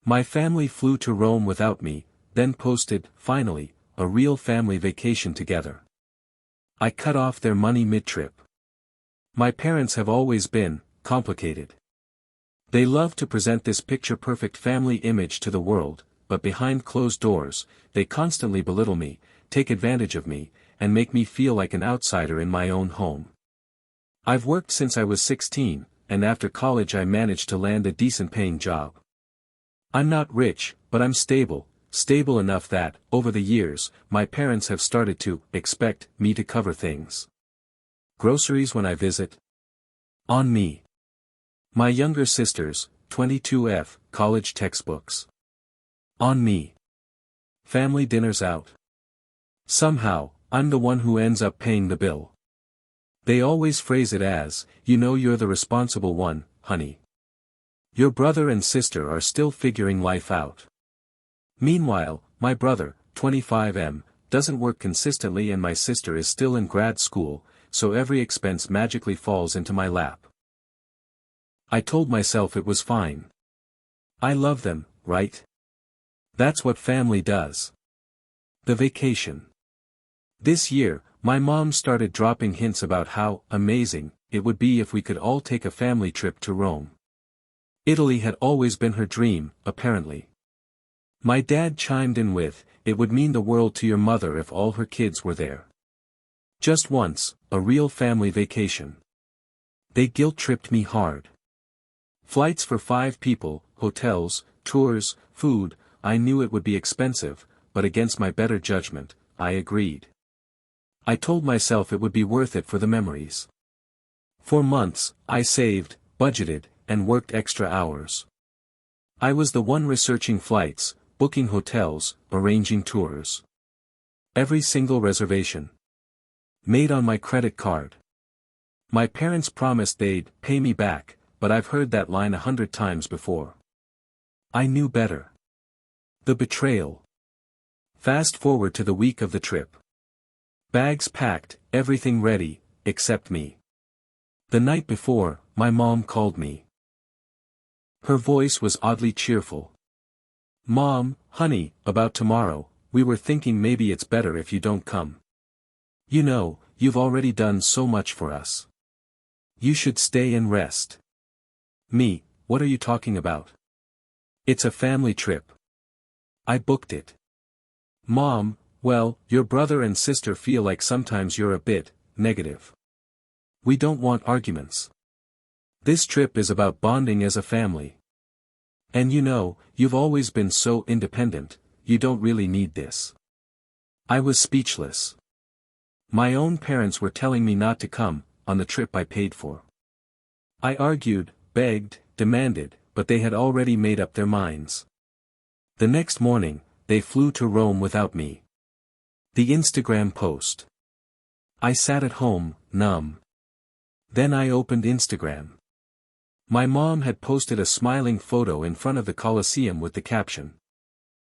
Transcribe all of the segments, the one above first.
My family flew to Rome without me, then posted, finally, a real family vacation together. I cut off their money mid-trip. My parents have always been complicated. They love to present this picture-perfect family image to the world, but behind closed doors, they constantly belittle me, take advantage of me, and make me feel like an outsider in my own home. I've worked since I was 16, and after college I managed to land a decent-paying job. I'm not rich, but I'm stable enough that, over the years, my parents have started to expect me to cover things. Groceries when I visit? On me. My younger sisters, 22F, college textbooks. On me. Family dinners out. Somehow, I'm the one who ends up paying the bill. They always phrase it as, you know you're the responsible one, honey. Your brother and sister are still figuring life out. Meanwhile, my brother, 25M, doesn't work consistently and my sister is still in grad school, so every expense magically falls into my lap. I told myself it was fine. I love them, right? That's what family does. The vacation. This year, my mom started dropping hints about how amazing it would be if we could all take a family trip to Rome. Italy had always been her dream, apparently. My dad chimed in with, it would mean the world to your mother if all her kids were there. Just once, a real family vacation. They guilt-tripped me hard. Flights for 5 people, hotels, tours, food, I knew it would be expensive, but against my better judgment, I agreed. I told myself it would be worth it for the memories. For months, I saved, budgeted, and worked extra hours. I was the one researching flights, booking hotels, arranging tours. Every single reservation. Made on my credit card. My parents promised they'd pay me back, but I've heard that line 100 times before. I knew better. The betrayal. Fast forward to the week of the trip. Bags packed, everything ready, except me. The night before, my mom called me. Her voice was oddly cheerful. Mom, honey, about tomorrow, we were thinking maybe it's better if you don't come. You know, you've already done so much for us. You should stay and rest. Me, what are you talking about? It's a family trip. I booked it. Mom, well, your brother and sister feel like sometimes you're a bit negative. We don't want arguments. This trip is about bonding as a family. And you know, you've always been so independent, you don't really need this. I was speechless. My own parents were telling me not to come, on the trip I paid for. I argued, begged, demanded, but they had already made up their minds. The next morning, they flew to Rome without me. The Instagram post. I sat at home, numb. Then I opened Instagram. My mom had posted a smiling photo in front of the Colosseum with the caption.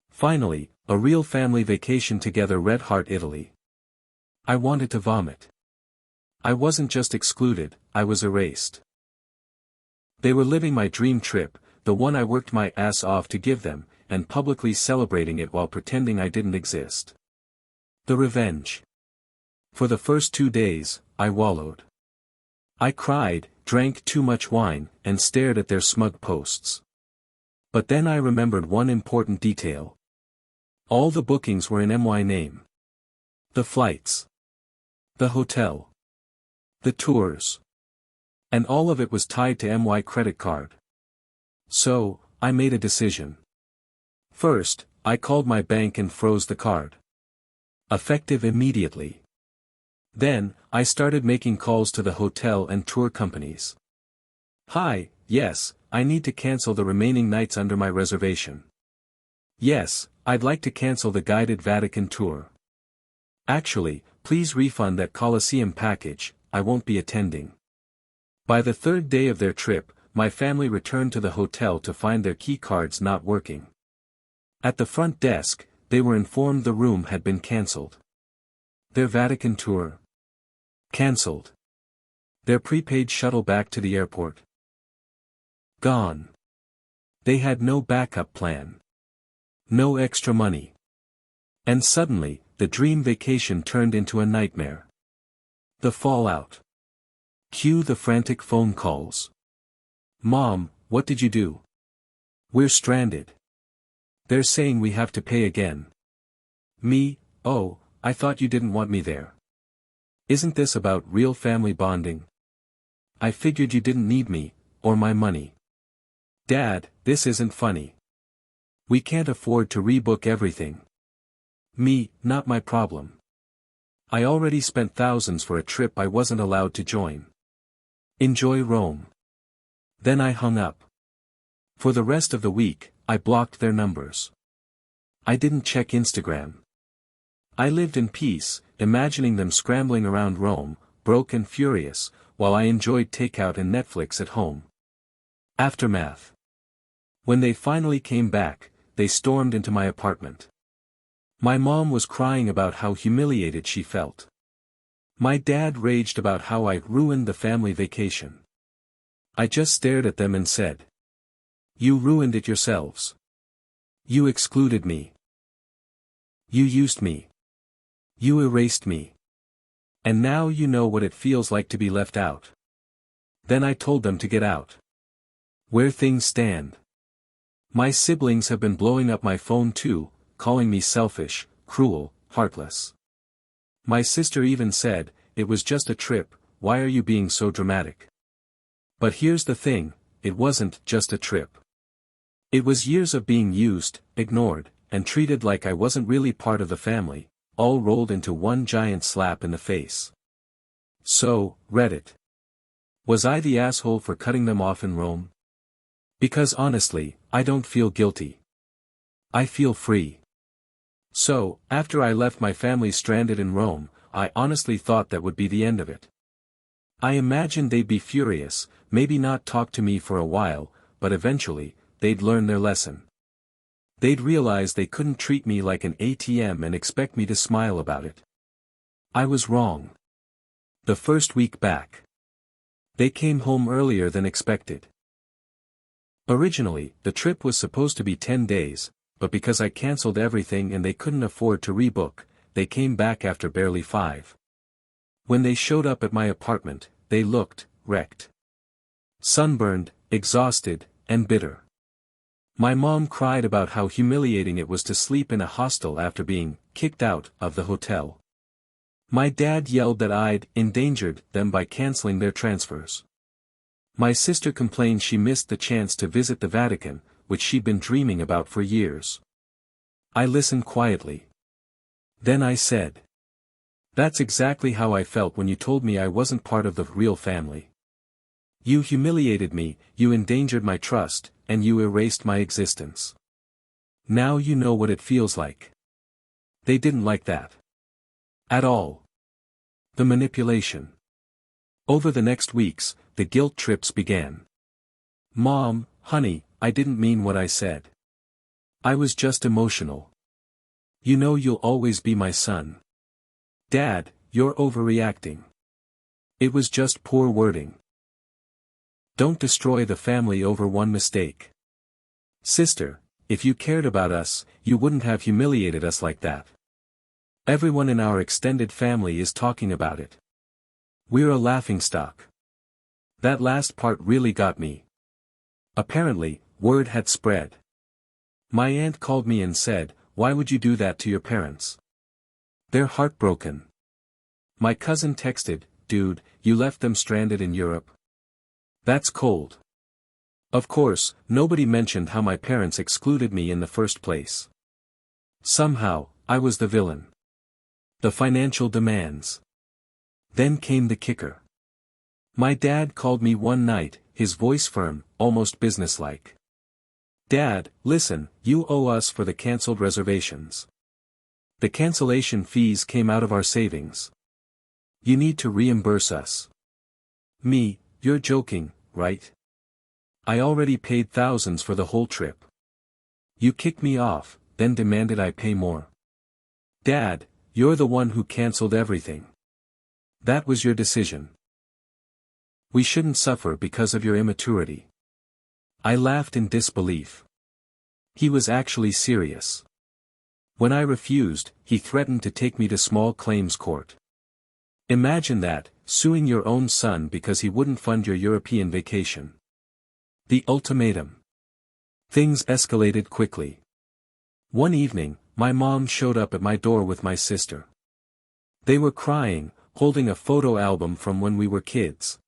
Finally, a real family vacation together, Red Heart Italy. I wanted to vomit. I wasn't just excluded, I was erased. They were living my dream trip, the one I worked my ass off to give them, and publicly celebrating it while pretending I didn't exist. The revenge. For the first 2 days, I wallowed. I cried, drank too much wine, and stared at their smug posts. But then I remembered one important detail. All the bookings were in my name. The flights. The hotel. The tours. And all of it was tied to my credit card. So, I made a decision. First, I called my bank and froze the card. Effective immediately. Then, I started making calls to the hotel and tour companies. Hi, yes, I need to cancel the remaining nights under my reservation. Yes, I'd like to cancel the guided Vatican tour. Actually, please refund that Colosseum package, I won't be attending. By the 3rd day of their trip, my family returned to the hotel to find their key cards not working. At the front desk, they were informed the room had been cancelled. Their Vatican tour. Cancelled. Their prepaid shuttle back to the airport. Gone. They had no backup plan. No extra money. And suddenly, the dream vacation turned into a nightmare. The fallout. Cue the frantic phone calls. Mom, what did you do? We're stranded. They're saying we have to pay again. Me, oh, I thought you didn't want me there. Isn't this about real family bonding? I figured you didn't need me, or my money. Dad, this isn't funny. We can't afford to rebook everything. Me, not my problem. I already spent thousands for a trip I wasn't allowed to join. Enjoy Rome. Then I hung up. For the rest of the week, I blocked their numbers. I didn't check Instagram. I lived in peace, imagining them scrambling around Rome, broke and furious, while I enjoyed takeout and Netflix at home. Aftermath. When they finally came back, they stormed into my apartment. My mom was crying about how humiliated she felt. My dad raged about how I ruined the family vacation. I just stared at them and said, "You ruined it yourselves. You excluded me. You used me. You erased me. And now you know what it feels like to be left out." Then I told them to get out. Where things stand. My siblings have been blowing up my phone too, calling me selfish, cruel, heartless. My sister even said, "It was just a trip, why are you being so dramatic?" But here's the thing, it wasn't just a trip. It was years of being used, ignored, and treated like I wasn't really part of the family, all rolled into one giant slap in the face. So, Reddit. Was I the asshole for cutting them off in Rome? Because honestly, I don't feel guilty. I feel free. So, after I left my family stranded in Rome, I honestly thought that would be the end of it. I imagined they'd be furious, maybe not talk to me for a while, but eventually, they'd learn their lesson. They'd realize they couldn't treat me like an ATM and expect me to smile about it. I was wrong. The first week back. They came home earlier than expected. Originally, the trip was supposed to be 10 days, but because I cancelled everything and they couldn't afford to rebook, they came back after barely 5. When they showed up at my apartment, they looked wrecked. Sunburned, exhausted, and bitter. My mom cried about how humiliating it was to sleep in a hostel after being kicked out of the hotel. My dad yelled that I'd endangered them by canceling their transfers. My sister complained she missed the chance to visit the Vatican, which she'd been dreaming about for years. I listened quietly. Then I said, "That's exactly how I felt when you told me I wasn't part of the real family. You humiliated me, you endangered my trust, and you erased my existence. Now you know what it feels like." They didn't like that. At all. The manipulation. Over the next weeks, the guilt trips began. "Mom, honey, I didn't mean what I said. I was just emotional. You know you'll always be my son. Dad, you're overreacting. It was just poor wording. Don't destroy the family over one mistake. Sister, if you cared about us, you wouldn't have humiliated us like that. Everyone in our extended family is talking about it. We're a laughingstock." That last part really got me. Apparently, word had spread. My aunt called me and said, "Why would you do that to your parents? They're heartbroken." My cousin texted, "Dude, you left them stranded in Europe? That's cold." Of course, nobody mentioned how my parents excluded me in the first place. Somehow, I was the villain. The financial demands. Then came the kicker. My dad called me one night, his voice firm, almost businesslike. "Dad, listen, you owe us for the cancelled reservations. The cancellation fees came out of our savings. You need to reimburse us." Me, "You're joking, right? I already paid thousands for the whole trip. You kicked me off, then demanded I pay more. Dad, you're the one who cancelled everything. That was your decision. We shouldn't suffer because of your immaturity. I laughed in disbelief. He was actually serious. When I refused, he threatened to take me to small claims court. Imagine that, suing your own son because he wouldn't fund your European vacation. The ultimatum. Things escalated quickly. One evening, my mom showed up at my door with my sister. They were crying, holding a photo album from when we were kids.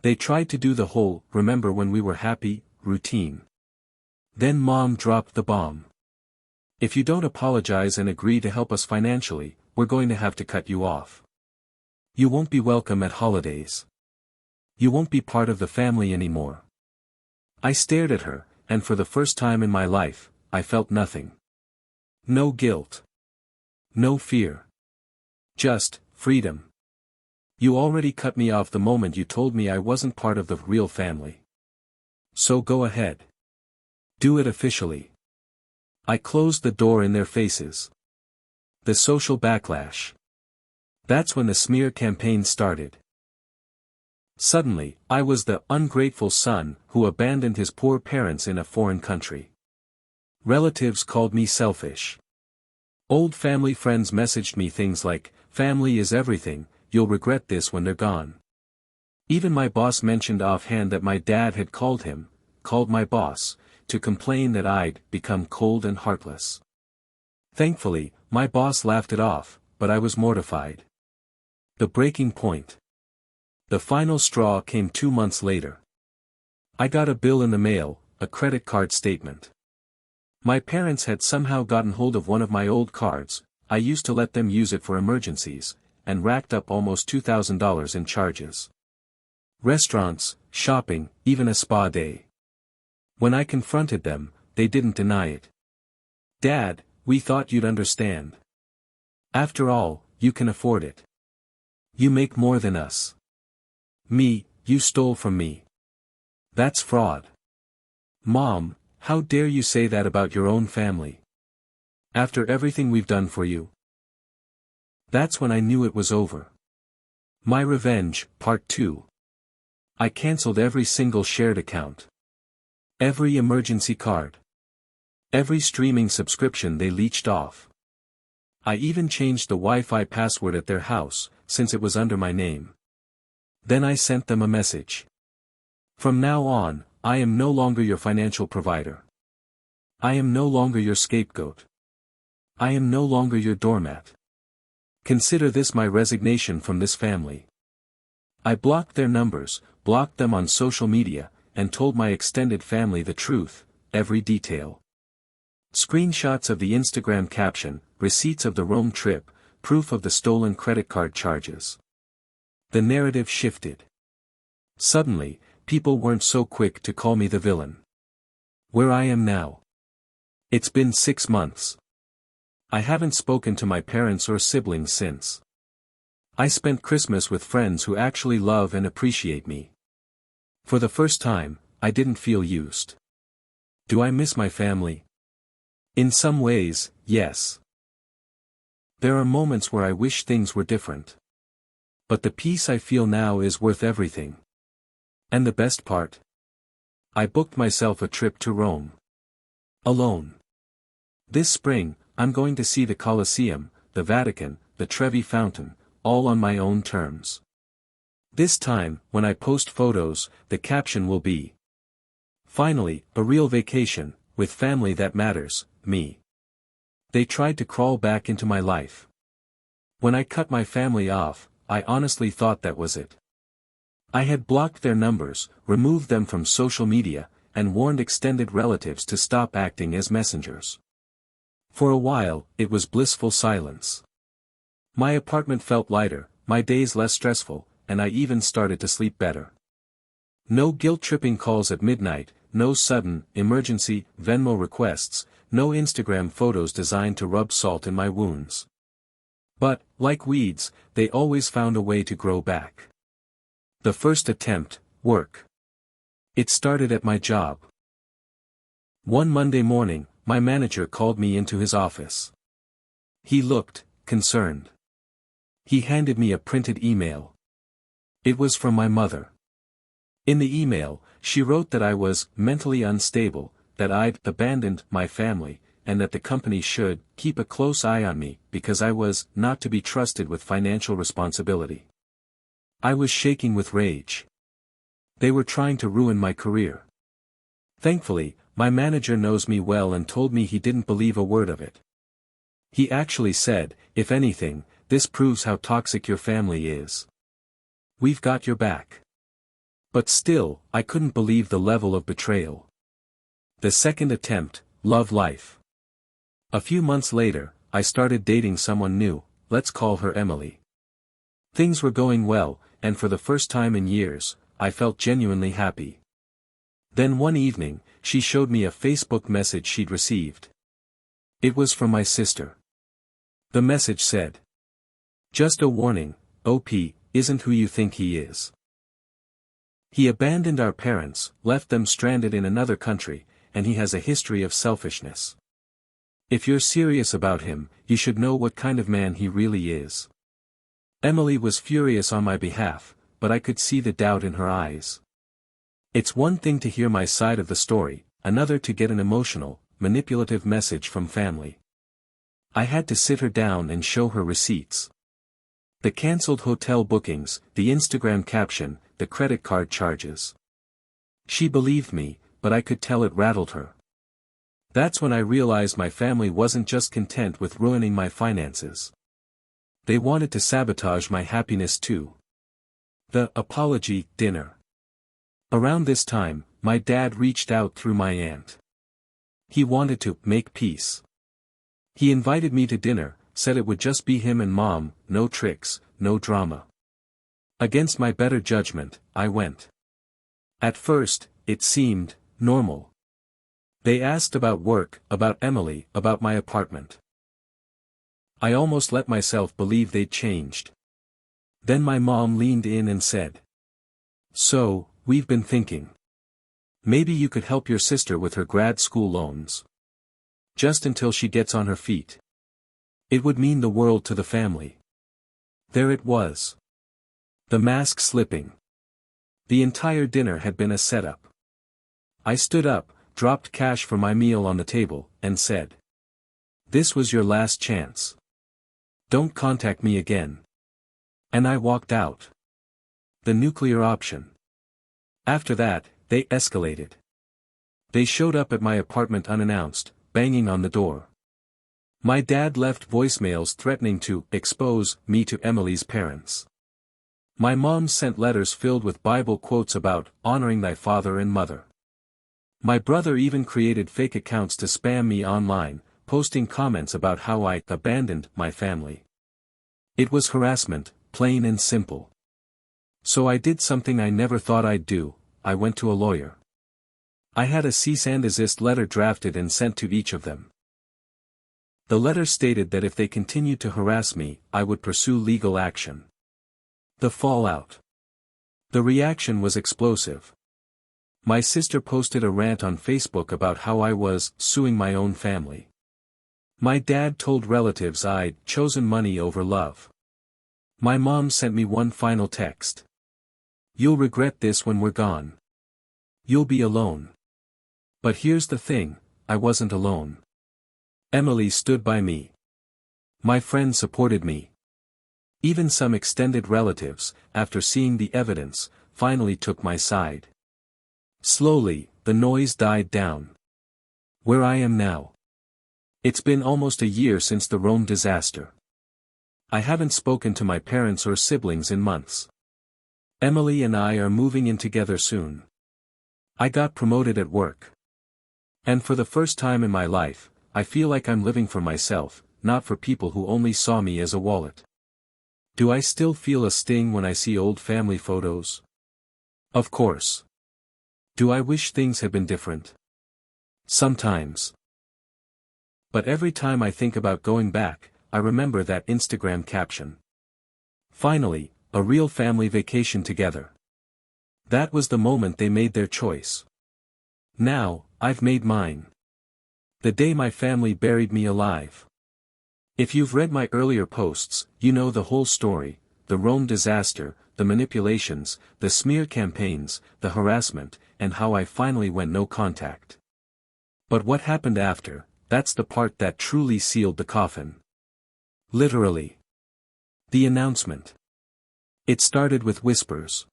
They tried to do the whole, remember when we were happy, routine. Then Mom dropped the bomb. If you don't apologize and agree to help us financially, we're going to have to cut you off. You won't be welcome at holidays. You won't be part of the family anymore. I stared at her, and for the first time in my life, I felt nothing. No guilt. No fear. Just freedom. You already cut me off the moment you told me I wasn't part of the real family. So go ahead. Do it officially. I closed the door in their faces. The social backlash. That's when the smear campaign started. Suddenly, I was the ungrateful son who abandoned his poor parents in a foreign country. Relatives called me selfish. Old family friends messaged me things like, "Family is everything, you'll regret this when they're gone." Even my boss mentioned offhand that my dad had called my boss, to complain that I'd become cold and heartless. Thankfully, my boss laughed it off, but I was mortified. The breaking point. The final straw came 2 months later. I got a bill in the mail, a credit card statement. My parents had somehow gotten hold of one of my old cards, I used to let them use it for emergencies, and racked up almost $2,000 in charges. Restaurants, shopping, even a spa day. When I confronted them, they didn't deny it. "Dad, we thought you'd understand. After all, you can afford it. You make more than us." "Me, you stole from me. That's fraud." "Mom, how dare you say that about your own family? After everything we've done for you." That's when I knew it was over. My revenge, part 2. I cancelled every single shared account. Every emergency card. Every streaming subscription they leached off. I even changed the Wi-Fi password at their house, since it was under my name. Then I sent them a message. "From now on, I am no longer your financial provider. I am no longer your scapegoat. I am no longer your doormat. Consider this my resignation from this family." I blocked their numbers, blocked them on social media, and told my extended family the truth, every detail. Screenshots of the Instagram caption, receipts of the Rome trip, proof of the stolen credit card charges. The narrative shifted. Suddenly, people weren't so quick to call me the villain. Where I am now. It's been 6 months. I haven't spoken to my parents or siblings since. I spent Christmas with friends who actually love and appreciate me. For the first time, I didn't feel used. Do I miss my family? In some ways, yes. There are moments where I wish things were different. But the peace I feel now is worth everything. And the best part? I booked myself a trip to Rome. Alone. This spring, I'm going to see the Colosseum, the Vatican, the Trevi Fountain, all on my own terms. This time, when I post photos, the caption will be, "Finally, a real vacation, with family that matters, me." They tried to crawl back into my life. When I cut my family off, I honestly thought that was it. I had blocked their numbers, removed them from social media, and warned extended relatives to stop acting as messengers. For a while, it was blissful silence. My apartment felt lighter, my days less stressful, and I even started to sleep better. No guilt-tripping calls at midnight, no sudden, emergency, Venmo requests, no Instagram photos designed to rub salt in my wounds. But, like weeds, they always found a way to grow back. The first attempt, work. It started at my job. One Monday morning, my manager called me into his office. He looked concerned. He handed me a printed email. It was from my mother. In the email, She wrote that I was mentally unstable, that I'd abandoned my family, and that the company should keep a close eye on me because I was not to be trusted with financial responsibility. I was shaking with rage. They were trying to ruin my career. Thankfully, my manager knows me well and told me he didn't believe a word of it. He actually said, "If anything, this proves how toxic your family is. We've got your back." But still, I couldn't believe the level of betrayal. The second attempt, love life. A few months later, I started dating someone new, let's call her Emily. Things were going well, and for the first time in years, I felt genuinely happy. Then one evening, she showed me a Facebook message she'd received. It was from my sister. The message said, "Just a warning, OP isn't who you think he is. He abandoned our parents, left them stranded in another country, and he has a history of selfishness. If you're serious about him, you should know what kind of man he really is." Emily was furious on my behalf, but I could see the doubt in her eyes. It's one thing to hear my side of the story, another to get an emotional, manipulative message from family. I had to sit her down and show her receipts. The cancelled hotel bookings, the Instagram caption, the credit card charges. She believed me, but I could tell it rattled her. That's when I realized my family wasn't just content with ruining my finances. They wanted to sabotage my happiness too. The apology dinner. Around this time, my dad reached out through my aunt. He wanted to make peace. He invited me to dinner, said it would just be him and Mom, no tricks, no drama. Against my better judgment, I went. At first, it seemed normal. They asked about work, about Emily, about my apartment. I almost let myself believe they'd changed. Then my mom leaned in and said, "So, we've been thinking. Maybe you could help your sister with her grad school loans. Just until she gets on her feet. It would mean the world to the family." There it was. The mask slipping. The entire dinner had been a setup. I stood up, dropped cash for my meal on the table, and said, "This was your last chance. Don't contact me again." And I walked out. The nuclear option. After that, they escalated. They showed up at my apartment unannounced, banging on the door. My dad left voicemails threatening to expose me to Emily's parents. My mom sent letters filled with Bible quotes about honoring thy father and mother. My brother even created fake accounts to spam me online, posting comments about how I abandoned my family. It was harassment, plain and simple. So I did something I never thought I'd do, I went to a lawyer. I had a cease and desist letter drafted and sent to each of them. The letter stated that if they continued to harass me, I would pursue legal action. The fallout. The reaction was explosive. My sister posted a rant on Facebook about how I was suing my own family. My dad told relatives I'd chosen money over love. My mom sent me one final text. "You'll regret this when we're gone. You'll be alone." But here's the thing, I wasn't alone. Emily stood by me. My friends supported me. Even some extended relatives, after seeing the evidence, finally took my side. Slowly, the noise died down. Where I am now. It's been almost a year since the Rome disaster. I haven't spoken to my parents or siblings in months. Emily and I are moving in together soon. I got promoted at work. And for the first time in my life, I feel like I'm living for myself, not for people who only saw me as a wallet. Do I still feel a sting when I see old family photos? Of course. Do I wish things had been different? Sometimes. But every time I think about going back, I remember that Instagram caption. Finally, a real family vacation together. That was the moment they made their choice. Now, I've made mine. The day my family buried me alive. If you've read my earlier posts, you know the whole story, the Rome disaster, the manipulations, the smear campaigns, the harassment, and how I finally went no contact. But what happened after, that's the part that truly sealed the coffin. Literally. The announcement. It started with whispers.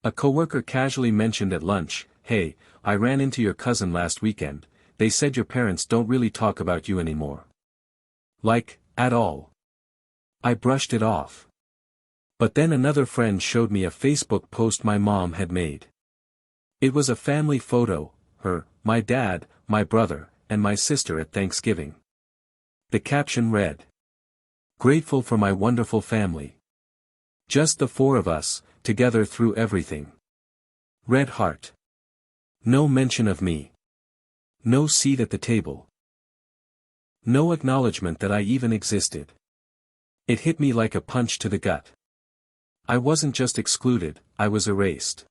A coworker casually mentioned at lunch, "Hey, I ran into your cousin last weekend, they said your parents don't really talk about you anymore." Like, at all. I brushed it off. But then another friend showed me a Facebook post my mom had made. It was a family photo, her, my dad, my brother, and my sister at Thanksgiving. The caption read, "Grateful for my wonderful family. Just the four of us, together through everything." Red heart. No mention of me. No seat at the table. No acknowledgement that I even existed. It hit me like a punch to the gut. I wasn't just excluded, I was erased.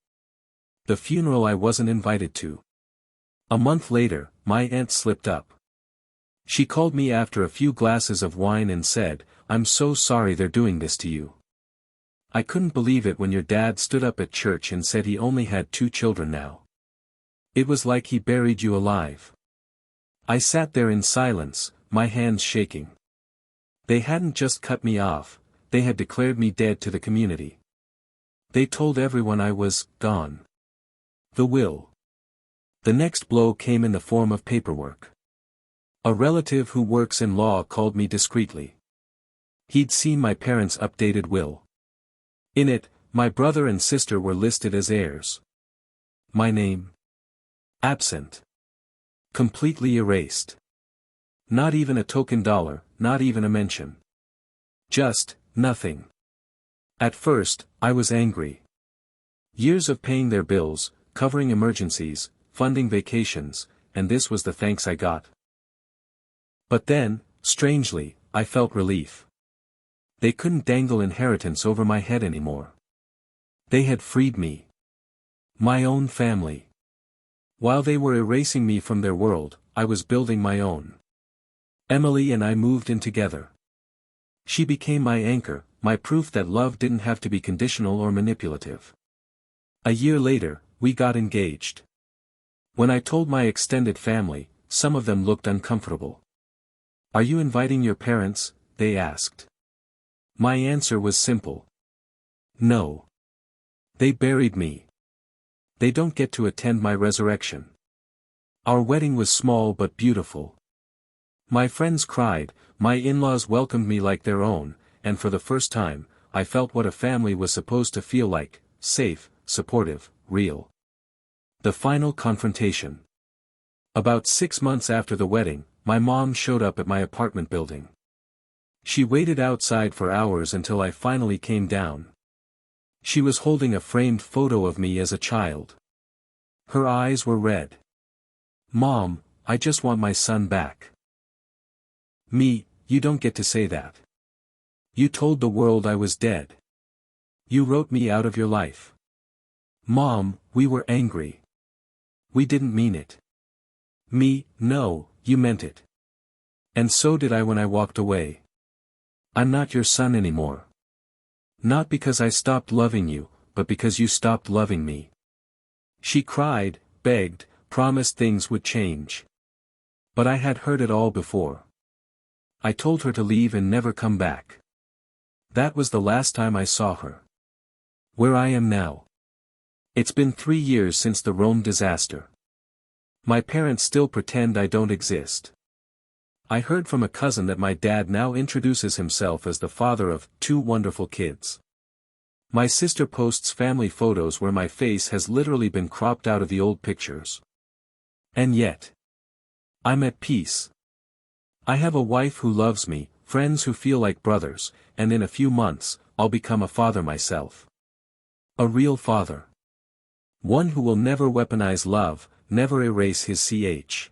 The funeral I wasn't invited to. A month later, my aunt slipped up. She called me after a few glasses of wine and said, "I'm so sorry they're doing this to you. I couldn't believe it when your dad stood up at church and said he only had 2 children now. It was like he buried you alive." I sat there in silence, my hands shaking. They hadn't just cut me off, they had declared me dead to the community. They told everyone I was gone. The will. The next blow came in the form of paperwork. A relative who works in law called me discreetly. He'd seen my parents' updated will. In it, my brother and sister were listed as heirs. My name? Absent. Completely erased. Not even a token dollar, not even a mention. Just, nothing. At first, I was angry. Years of paying their bills, covering emergencies, funding vacations, and this was the thanks I got. But then, strangely, I felt relief. They couldn't dangle inheritance over my head anymore. They had freed me. My own family. While they were erasing me from their world, I was building my own. Emily and I moved in together. She became my anchor, my proof that love didn't have to be conditional or manipulative. A year later, we got engaged. When I told my extended family, some of them looked uncomfortable. "Are you inviting your parents?" they asked. My answer was simple. No. They buried me. They don't get to attend my resurrection. Our wedding was small but beautiful. My friends cried, my in-laws welcomed me like their own, and for the first time, I felt what a family was supposed to feel like, safe, supportive, real. The final confrontation. About 6 months after the wedding, my mom showed up at my apartment building. She waited outside for hours until I finally came down. She was holding a framed photo of me as a child. Her eyes were red. "Mom, I just want my son back." "Me, you don't get to say that. You told the world I was dead. You wrote me out of your life." "Mom, we were angry. We didn't mean it." "Me, no, you meant it. And so did I when I walked away. I'm not your son anymore. Not because I stopped loving you, but because you stopped loving me." She cried, begged, promised things would change. But I had heard it all before. I told her to leave and never come back. That was the last time I saw her. Where I am now. It's been 3 years since the Rome disaster. My parents still pretend I don't exist. I heard from a cousin that my dad now introduces himself as the father of 2 wonderful kids. My sister posts family photos where my face has literally been cropped out of the old pictures. And yet, I'm at peace. I have a wife who loves me, friends who feel like brothers, and in a few months, I'll become a father myself. A real father. One who will never weaponize love, never erase his ch.